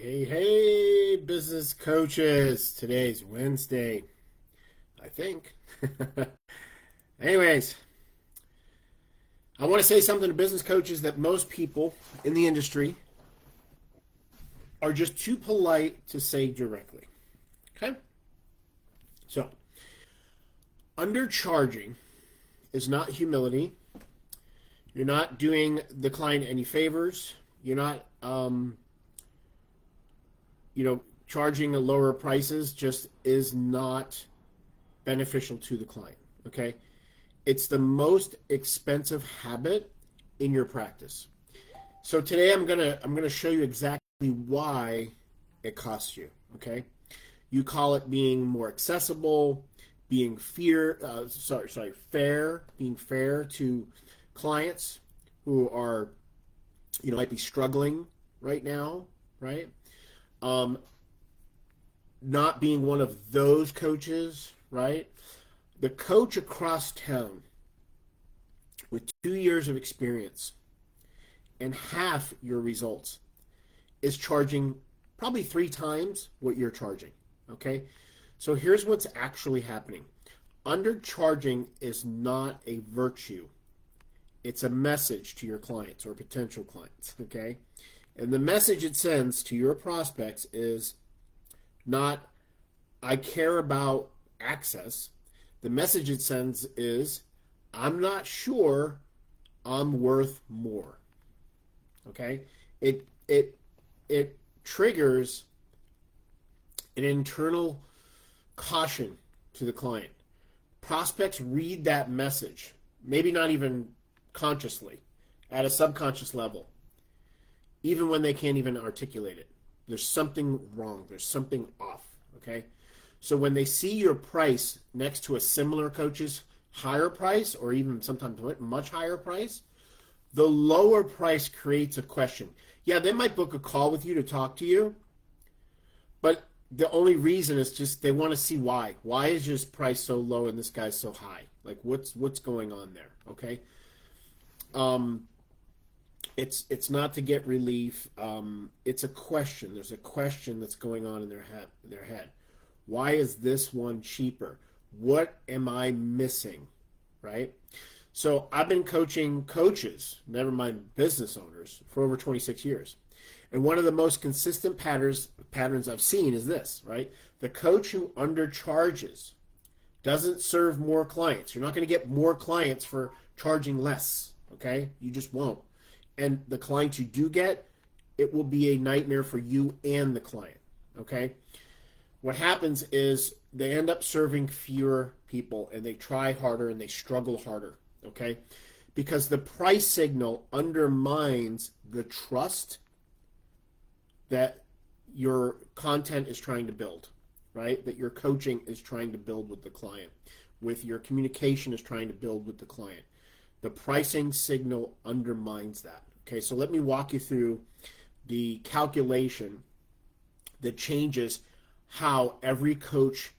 Hey, business coaches. Today's Wednesday, I think. Anyways, I want to say something to business coaches that most people in the industry are just too polite to say directly. Okay? So, undercharging is not humility. You're not doing the client any favors. You're not, charging a lower prices just is not beneficial to the client. Okay? It's the most expensive habit in your practice. So today I'm gonna show you exactly why it costs you. Okay? You call it being more accessible, being fair, being fair to clients who are, might be struggling right now, right? Um, Not being one of those coaches, right? The coach across town with 2 years of experience and half your results is charging probably 3 times what you're charging. Okay? So here's what's actually happening. Undercharging is not a virtue. It's a message to your clients or potential clients. Okay? And the message it sends to your prospects is not, I care about access. The message it sends is, I'm not sure I'm worth more. Okay? It triggers an internal caution to the client. Prospects read that message, maybe not even consciously, at a subconscious level, even when they can't even articulate it. There's something wrong. There's something off. Okay? So when they see your price next to a similar coach's higher price, or even sometimes much higher price, the lower price creates a question. Yeah, they might book a call with you to talk to you, but the only reason is just they want to see why. Why is this price so low and this guy's so high? Like what's going on there? Okay. It's not to get relief. It's a question. There's a question that's going on in their head. Why is this one cheaper? What am I missing? Right? So I've been coaching coaches, never mind business owners, for over 26 years. And one of the most consistent patterns I've seen is this, right? The coach who undercharges doesn't serve more clients. You're not going to get more clients for charging less, okay? You just won't. And the clients you do get, it will be a nightmare for you and the client, okay? What happens is they end up serving fewer people and they try harder and they struggle harder, okay? Because the price signal undermines the trust that your content is trying to build, right? That your coaching is trying to build with the client, with your communication is trying to build with the client. The pricing signal undermines that. Okay, so let me walk you through the calculation that changes how every coach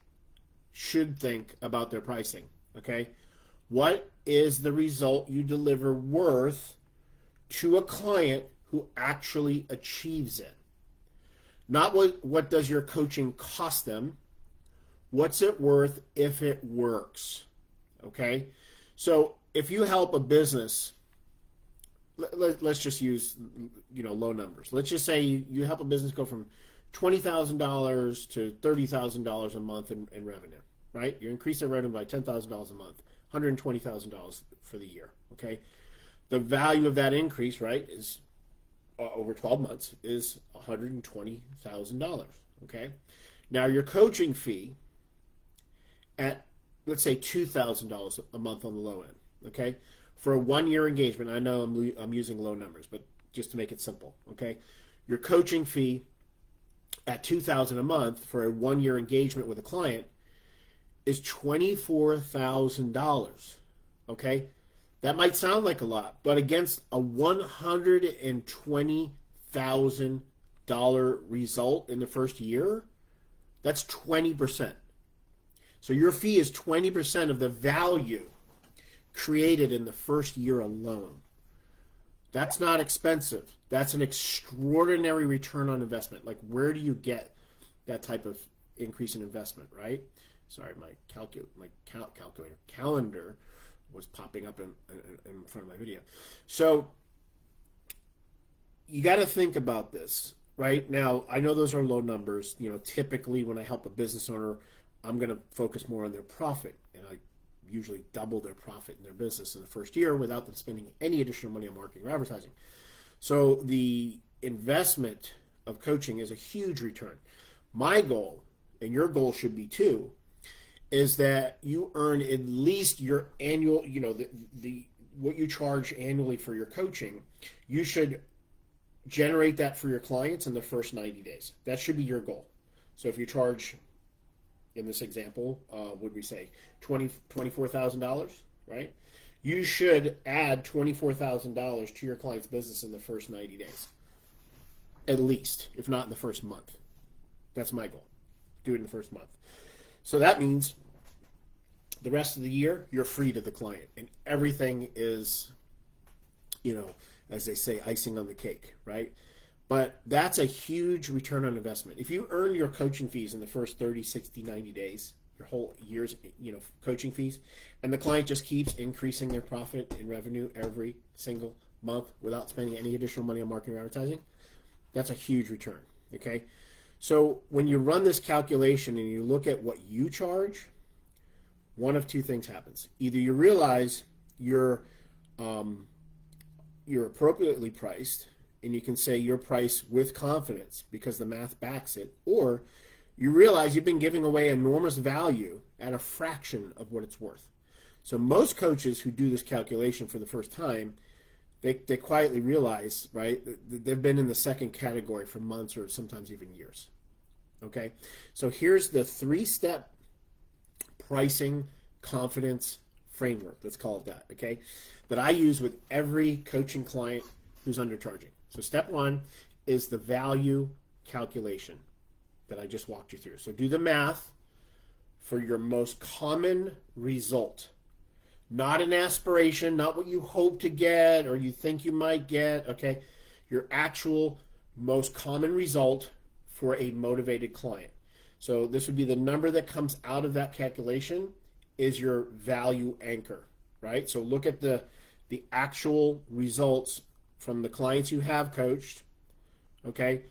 should think about their pricing. Okay, what is the result you deliver worth to a client who actually achieves it? Not what does your coaching cost them? What's it worth if it works? Okay, so if you help a business, let's just use low numbers. Let's just say you help a business go from $20,000 to $30,000 a month in revenue, right? You increase their revenue by $10,000 a month, $120,000 for the year. Okay, the value of that increase, right, is over 12 months is $120,000. Okay, now your coaching fee at, let's say, $2,000 a month on the low end. Okay, for a 1 year engagement. I know I'm using low numbers, but just to make it simple. Okay, your coaching fee at $2,000 a month for a 1 year engagement with a client is $24,000. Okay, that might sound like a lot, but against a $120,000 result in the first year, that's 20%. So your fee is 20% of the value created in the first year alone. That's not expensive. That's an extraordinary return on investment. Like, where do you get that type of increase in investment, right? Sorry, calculator calendar was popping up in front of my video. So you got to think about this, right? Now, I know those are low numbers. Typically when I help a business owner, I'm going to focus more on their profit, and I usually double their profit in their business in the first year without them spending any additional money on marketing or advertising. So the investment of coaching is a huge return. My goal, and your goal should be too, is that you earn at least your annual, the what you charge annually for your coaching. You should generate that for your clients in the first 90 days. That should be your goal. So if you charge, in this example, would we say $24,000, right? You should add $24,000 to your client's business in the first 90 days, at least, if not in the first month. That's my goal. Do it in the first month. So that means the rest of the year, you're free to the client, and everything is, as they say, icing on the cake, right? But that's a huge return on investment. If you earn your coaching fees in the first 30, 60, 90 days, your whole year's, coaching fees, and the client just keeps increasing their profit and revenue every single month without spending any additional money on marketing or advertising, that's a huge return, okay? So when you run this calculation and you look at what you charge, one of two things happens. Either you realize you're appropriately priced, and you can say your price with confidence because the math backs it, or you realize you've been giving away enormous value at a fraction of what it's worth. So most coaches who do this calculation for the first time, they quietly realize, right, they've been in the second category for months or sometimes even years. Okay, so here's the 3-step pricing confidence framework, let's call it that, okay, that I use with every coaching client who's undercharging. So step 1 is the value calculation that I just walked you through. So do the math for your most common result. Not an aspiration, not what you hope to get or you think you might get, okay? Your actual most common result for a motivated client. So this would be the number that comes out of that calculation is your value anchor, right? So look at the actual results from the clients you have coached, okay?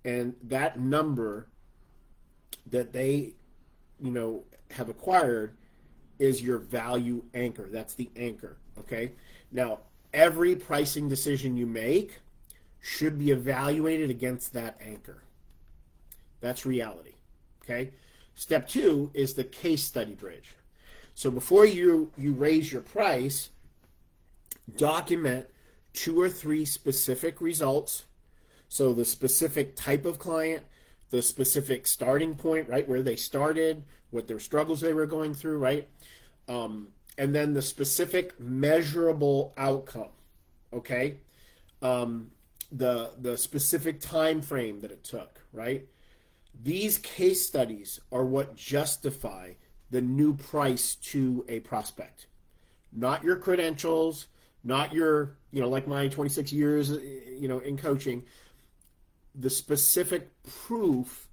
And that number that they, have acquired is your value anchor. That's the anchor, okay? Now, every pricing decision you make should be evaluated against that anchor. That's reality, okay? Step 2 is the case study bridge. So before you raise your price, document 2 or 3 specific results. So the specific type of client, the specific starting point, right, where they started, what their struggles they were going through, right? And then the specific measurable outcome, okay? The specific time frame that it took, right? These case studies are what justify the new price to a prospect. Not your credentials, not your, like my 26 years, in coaching, the specific proof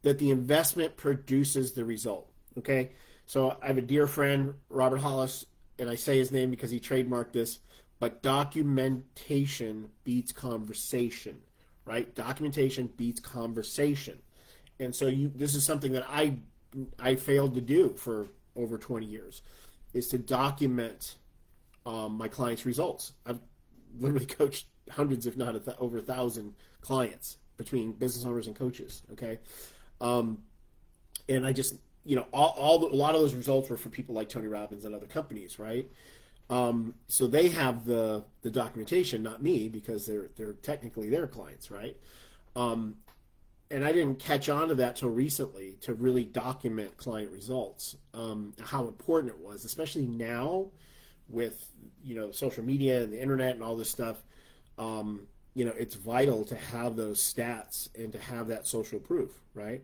that the investment produces the result, okay? So I have a dear friend, Robert Hollis, and I say his name because he trademarked this, but documentation beats conversation, right? Documentation beats conversation. And so this is something that I failed to do for over 20 years, is to document my clients' results. I've literally coached hundreds, if not over 1,000 clients between business owners and coaches, okay? And I just, a lot of those results were for people like Tony Robbins and other companies, right? So they have the documentation, not me, because they're technically their clients, right? And I didn't catch on to that till recently, to really document client results, how important it was, especially now with, social media and the internet and all this stuff. It's vital to have those stats and to have that social proof, right?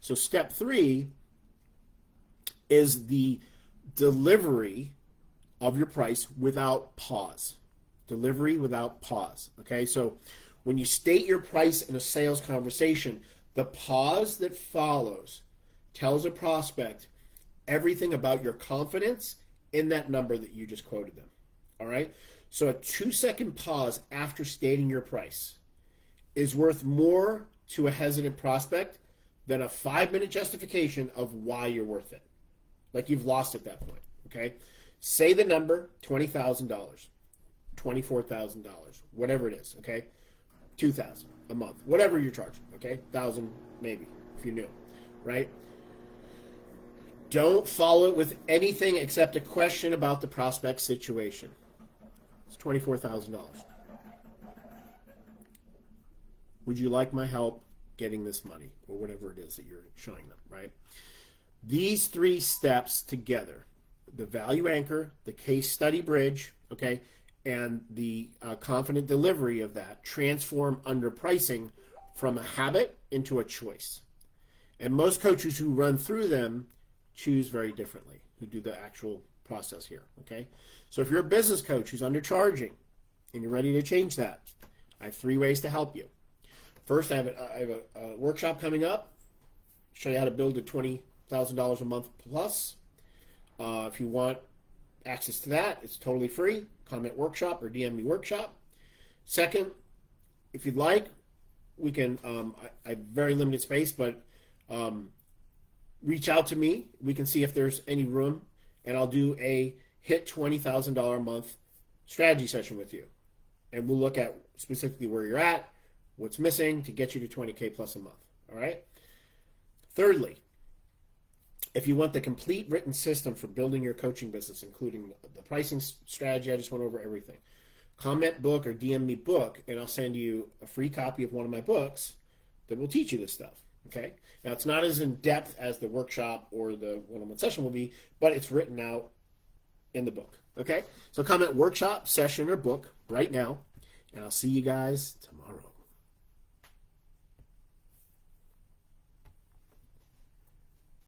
So step 3 is the delivery of your price without pause, Delivery without pause. Okay, so when you state your price in a sales conversation, the pause that follows tells a prospect everything about your confidence in that number that you just quoted them. All right, so a 2-second pause after stating your price is worth more to a hesitant prospect than a 5-minute justification of why you're worth it. Like you've lost at that point. Okay, say the number $20,000. $24,000, whatever it is, okay? $2,000 a month, whatever you're charging, okay? $1,000 maybe, if you knew, right? Don't follow it with anything except a question about the prospect situation. It's $24,000. Would you like my help getting this money, or whatever it is that you're showing them, right? These 3 steps together, the value anchor, the case study bridge, okay, and the confident delivery of that transform underpricing from a habit into a choice. And most coaches who run through them choose very differently, who do the actual process here, okay? So if you're a business coach who's undercharging and you're ready to change that, I have 3 ways to help you. First, I have a workshop coming up, show you how to build a $20,000 a month plus. If you want access to that, it's totally free. Comment workshop or DM me workshop. Second, if you'd like, we can, I have very limited space, but reach out to me. We can see if there's any room, and I'll do a hit $20,000 a month strategy session with you. And we'll look at specifically where you're at, what's missing to get you to 20K plus a month. All right? Thirdly, if you want the complete written system for building your coaching business, including the pricing strategy, I just went over everything. Comment book or DM me book, and I'll send you a free copy of one of my books that will teach you this stuff. Okay? Now, it's not as in-depth as the workshop or the one-on-one session will be, but it's written out in the book. Okay? So comment workshop, session, or book right now, and I'll see you guys tomorrow.